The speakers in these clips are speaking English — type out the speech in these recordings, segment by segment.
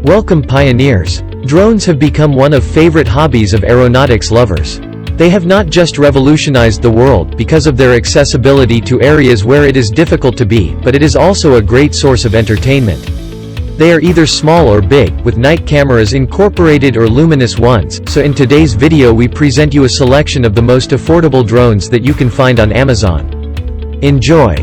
Welcome pioneers. Drones have become one of favorite hobbies of aeronautics lovers. They have not just revolutionized the world because of their accessibility to areas where it is difficult to be, but it is also a great source of entertainment. They are either small or big, with night cameras incorporated or luminous ones, so in today's video we present you a selection of the most affordable drones that you can find on Amazon. Enjoy!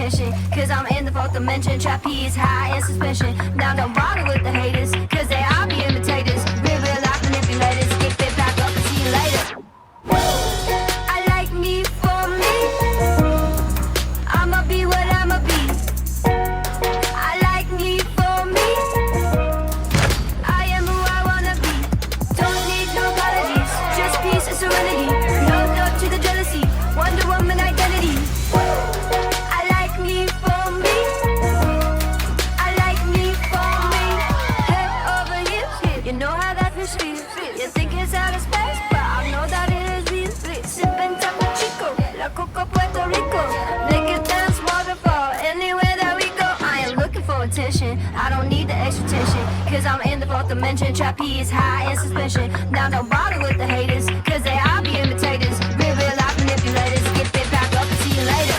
exhibition, cause I'm in the fourth dimension. Trapeze high in suspension. Now don't bother with the haters, cause they all be imitators. Real life manipulators. Get bit back up and see you later. I like me for me. I'ma be what I'ma be. I like me for me. I am who I wanna be. Don't need no apologies, just peace and serenity. No love to the jealousy. Wonder Woman identity. I like me for me. I like me for me. Head over heels, you know how that feels. You think it's out of space, but I know that it is real. Sipping Topo Chico, La Coco Puerto Rico. Make it dance waterfall anywhere that we go. I am looking for attention. I don't need the extra tension, cause I'm in the fourth dimension. Trapeze high in suspension. Now don't bother with the haters, cause they all be imitators. Real life manipulators. Get bit back up and see you later.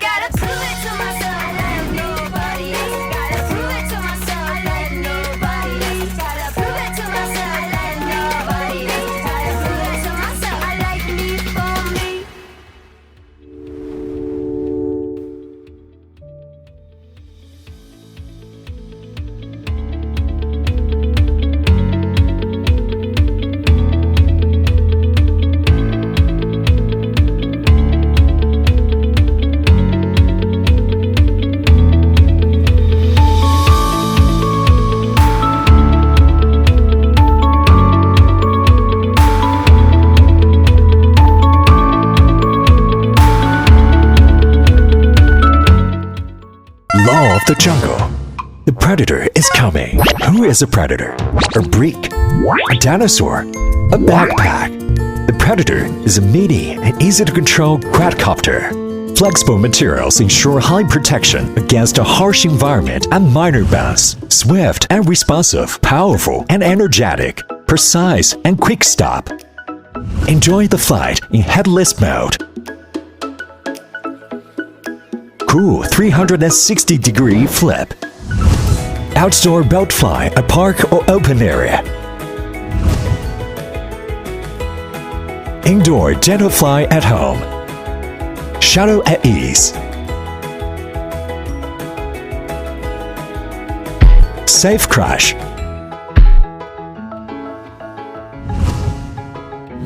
Gotta prove it to myself that nobody else. Gotta prove it to myself that nobody else. Gotta prove it to myself that nobody else. Gotta prove it to myself. I like me for me. Law of the jungle. The predator is coming. Who is a predator? A brick? A dinosaur? A backpack? The predator is a meaty and easy to control quadcopter. Flexible materials ensure high protection against a harsh environment and minor bounce. Swift and responsive, powerful and energetic, precise and quick stop. Enjoy the flight in headless mode. Cool 360-degree flip. Outdoor boat fly at park or open area. Indoor gentle fly at home. Shuttle at ease. Safe crash.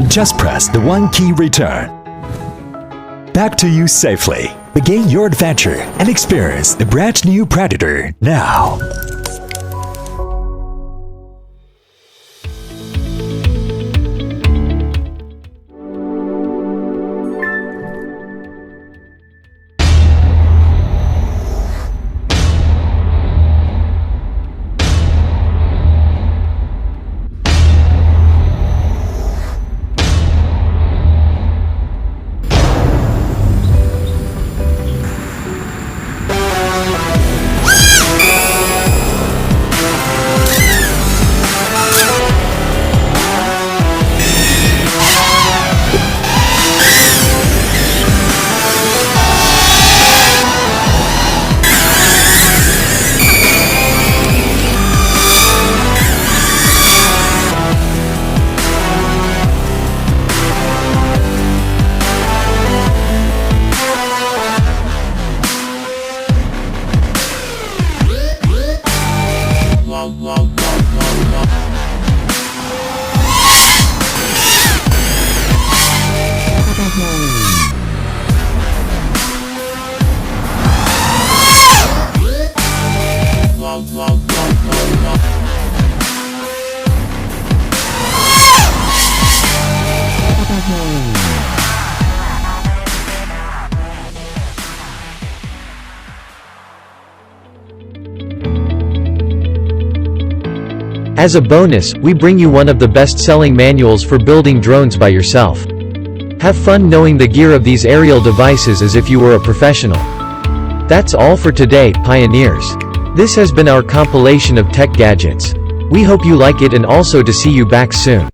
Just press the one key return. Back to you safely. Begin your adventure and experience the brand new Predator now. As a bonus, we bring you one of the best-selling manuals for building drones by yourself. Have fun knowing the gear of these aerial devices as if you were a professional. That's all for today, pioneers. This has been our compilation of tech gadgets. We hope you like it and also to see you back soon.